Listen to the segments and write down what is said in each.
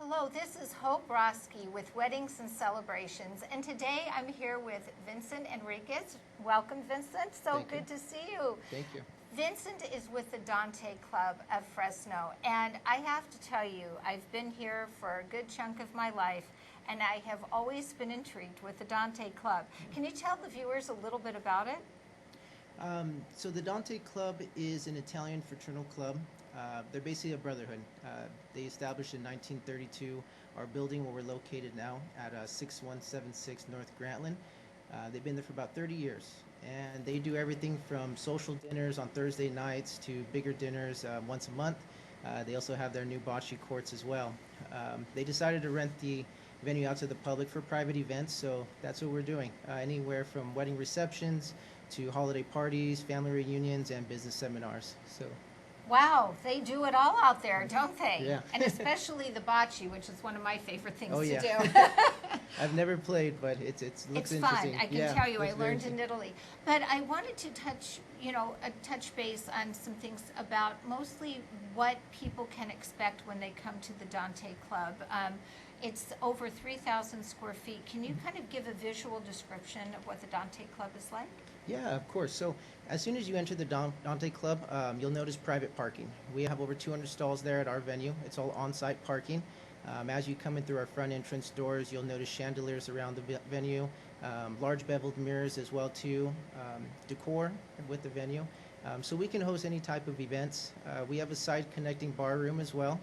Hello, this is Hope Rosky with Weddings and Celebrations, and today I'm here with Vincent Enriquez. Welcome, Vincent. So good to see you. Thank you. Vincent is with the Dante Club of Fresno, and I have to tell you, I've been here for a good chunk of my life, and I have always been intrigued with the Dante Club. Can you tell the viewers a little bit about it? So the Dante Club is an Italian fraternal club. They're basically a brotherhood. They established in 1932. Our building where we're located now at 6176 North Grantland. They've been there for about 30 years. And they do everything from social dinners on Thursday nights to bigger dinners once a month. They also have their new bocce courts as well. They decided to rent the venue out to the public for private events, so that's what we're doing. Anywhere from wedding receptions to holiday parties, family reunions, and business seminars. So. Wow, they do it all out there, don't they? Yeah. And especially the bocce, which is one of my favorite things to do. I've never played, but it looks interesting. Fun. I can tell you, I learned in Italy. But I wanted to touch base on some things about mostly what people can expect when they come to the Dante Club. It's over 3,000 square feet. Can you kind of give a visual description of what the Dante Club is like? Yeah, of course. So as soon as you enter the Dante Club, you'll notice private parking. We have over 200 stalls there at our venue. It's all on-site parking. As you come in through our front entrance doors, you'll notice chandeliers around the venue, large beveled mirrors as well too, decor with the venue. So we can host any type of events. We have a side connecting bar room as well,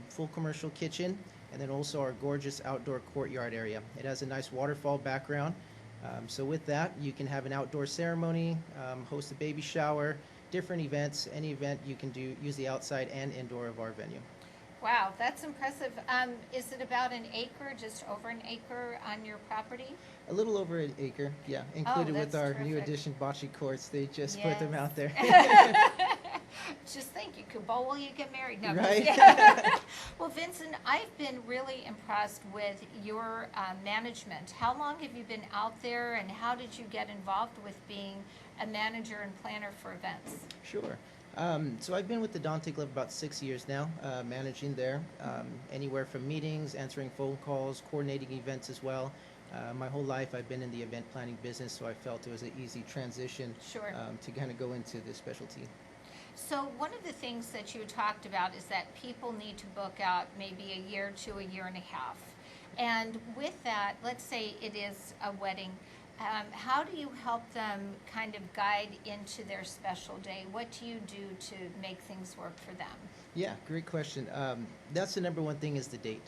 full commercial kitchen, and then also our gorgeous outdoor courtyard area. It has a nice waterfall background. So with that, you can have an outdoor ceremony, host a baby shower, different events. Any event you can do, use the outside and indoor of our venue. Wow, that's impressive. Is it about an acre, just over an acre on your property? A little over an acre, yeah. Included with our terrific. new addition bocce courts. They just put them out there. Just think, you could bowl while you get married. No, right? Well, Vincent, I've been really impressed with your management. How long have you been out there, and how did you get involved with being a manager and planner for events? Sure. So I've been with the Dante Club about 6 years now, managing there, anywhere from meetings, answering phone calls, coordinating events as well. My whole life I've been in the event planning business, so I felt it was an easy transition to kind of go into this specialty. So one of the things that you talked about is that people need to book out maybe a year to a year and a half. And with that, let's say it is a wedding, how do you help them kind of guide into their special day? What do you do to make things work for them? Yeah, great question. That's the number one thing is the date.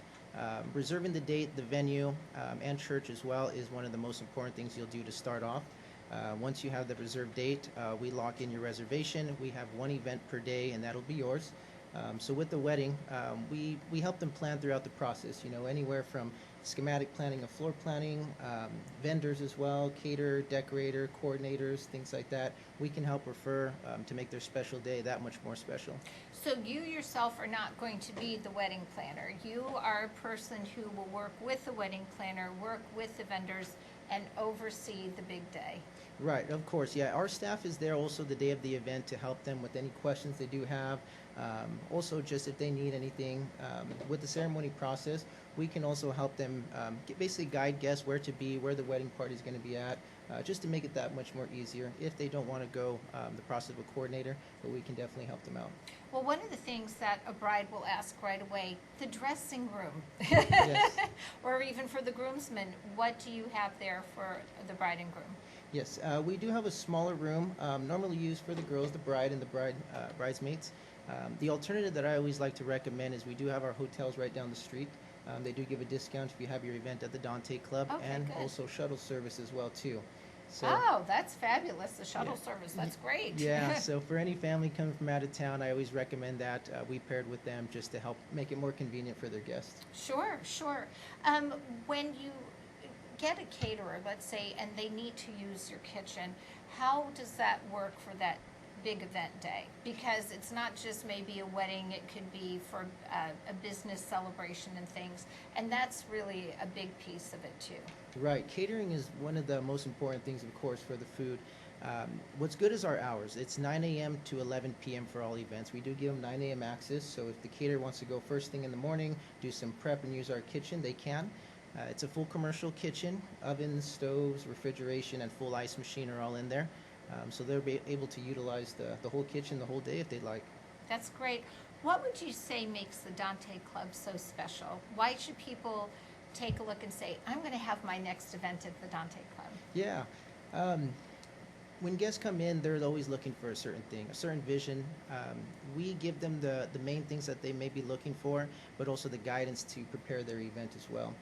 Reserving the date, the venue, and church as well is one of the most important things you'll do to start off. Once you have the reserved date, we lock in your reservation. We have one event per day, and that'll be yours. So with the wedding, we help them plan throughout the process, anywhere from schematic planning of floor planning, vendors as well, caterer, decorator, coordinators, things like that. We can help refer to make their special day that much more special. So you yourself are not going to be the wedding planner. You are a person who will work with the wedding planner, work with the vendors, and oversee the big day. Right, of course, yeah. Our staff is there also the day of the event to help them with any questions they do have. Also, just if they need anything with the ceremony process, we can also help them basically guide guests where to be, where the wedding party is going to be at, just to make it that much more easier if they don't want to go the process of a coordinator, but we can definitely help them out. Well, one of the things that a bride will ask right away, the dressing room, Yes. or even for the groomsmen, what do you have there for the bride and groom? Yes, we do have a smaller room, normally used for the girls, the bride and the bridesmaids. The alternative that I always like to recommend is we do have our hotels right down the street. They do give a discount if you have your event at the Dante Club, and also shuttle service as well too. So, that's fabulous, the shuttle service, that's great. Yeah, so for any family coming from out of town, I always recommend that we paired with them just to help make it more convenient for their guests. Sure, sure. When you get a caterer, let's say, and they need to use your kitchen, how does that work for that big event day? Because it's not just maybe a wedding, it could be for a business celebration and things, and that's really a big piece of it too. Right, catering is one of the most important things, of course, for the food. What's good is our hours. It's 9 a.m. to 11 p.m. for all events. We do give them 9 a.m. access, so if the caterer wants to go first thing in the morning, do some prep and use our kitchen, they can. It's a full commercial kitchen. Ovens, stoves, refrigeration, and full ice machine are all in there. So they'll be able to utilize the whole kitchen the whole day if they'd like. That's great. What would you say makes the Dante Club so special? Why should people take a look and say, I'm going to have my next event at the Dante Club? Yeah. When guests come in, they're always looking for a certain thing, a certain vision. We give them the main things that they may be looking for, but also the guidance to prepare their event as well.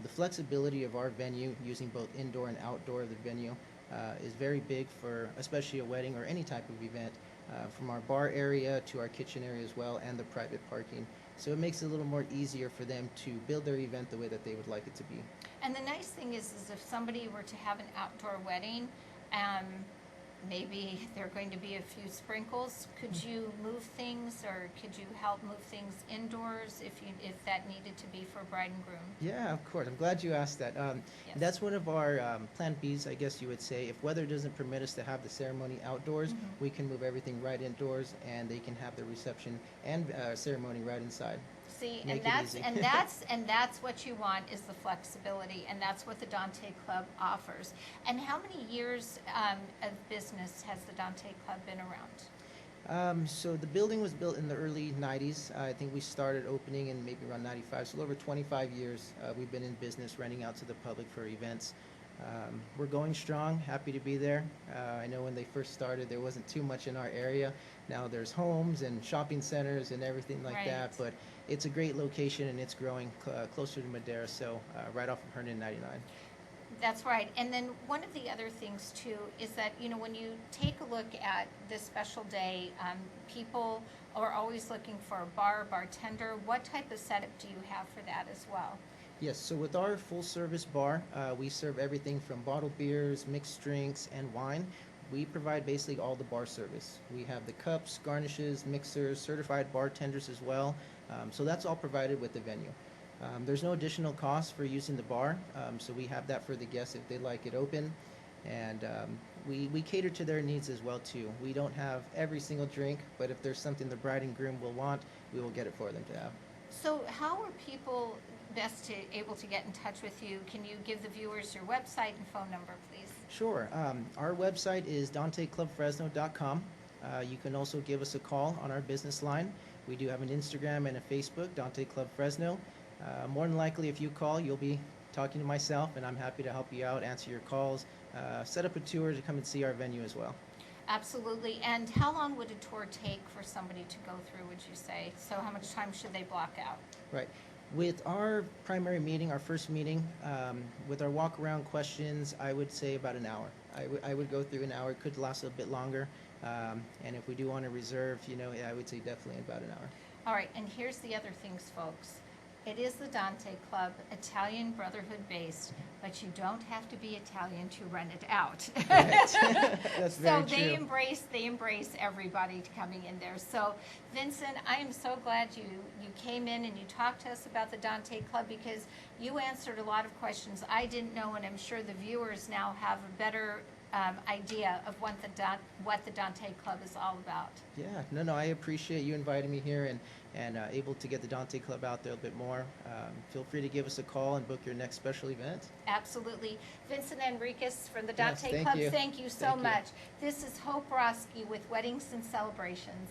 The flexibility of our venue, using both indoor and outdoor of the venue, is very big for especially a wedding or any type of event, from our bar area to our kitchen area as well, and the private parking. So it makes it a little more easier for them to build their event the way that they would like it to be. And the nice thing is if somebody were to have an outdoor wedding, maybe there are going to be a few sprinkles, could you move things, or could you help move things indoors if that needed to be for bride and groom? Yeah, of course. I'm glad you asked that. Yes. That's one of our plan Bs, I guess you would say. If weather doesn't permit us to have the ceremony outdoors, we can move everything right indoors, and they can have the reception and ceremony right inside. See, Make and it easy. that's what you want, is the flexibility, and that's what the Dante Club offers. And how many years of business has the Dante Club been around? So the building was built in the early 90s. I think we started opening in maybe around 95. So over 25 years we've been in business, renting out to the public for events. We're going strong, happy to be there. I know when they first started there wasn't too much in our area. Now there's homes and shopping centers and everything like that, but it's a great location, and it's growing closer to Madera, so right off of Herndon 99. That's right. And then one of the other things too is that, when you take a look at this special day, people are always looking for a bartender. What type of setup do you have for that as well? Yes, so with our full-service bar, we serve everything from bottled beers, mixed drinks, and wine. We provide basically all the bar service. We have the cups, garnishes, mixers, certified bartenders as well. So that's all provided with the venue. There's no additional cost for using the bar, so we have that for the guests if they like it open. And we cater to their needs as well too. We don't have every single drink, but if there's something the bride and groom will want, we will get it for them to have. So how are people best able to get in touch with you? Can you give the viewers your website and phone number, please? Sure. Our website is danteclubfresno.com. You can also give us a call on our business line. We do have an Instagram and a Facebook, Dante Club Fresno. More than likely, if you call, you'll be talking to myself, and I'm happy to help you out, answer your calls, set up a tour to come and see our venue as well. Absolutely. And how long would a tour take for somebody to go through, would you say? So how much time should they block out? Right. With our primary meeting, our first meeting, with our walk-around questions, I would say about an hour. I would go through an hour. It could last a bit longer. And if we do want to reserve, I would say definitely about an hour. All right. And here's the other things, folks. It is the Dante Club, Italian Brotherhood based, but you don't have to be Italian to run it out. That's very true. So they embrace everybody coming in there. So Vincent, I am so glad you came in and you talked to us about the Dante Club, because you answered a lot of questions I didn't know, and I'm sure the viewers now have a better idea of what the Dante Club is all about. Yeah, no, I appreciate you inviting me here and able to get the Dante Club out there a bit more. Feel free to give us a call and book your next special event. Absolutely. Vincent Enriquez from the Dante Yes, Club, you. thank you so much. This is Hope Rosky with Weddings and Celebrations.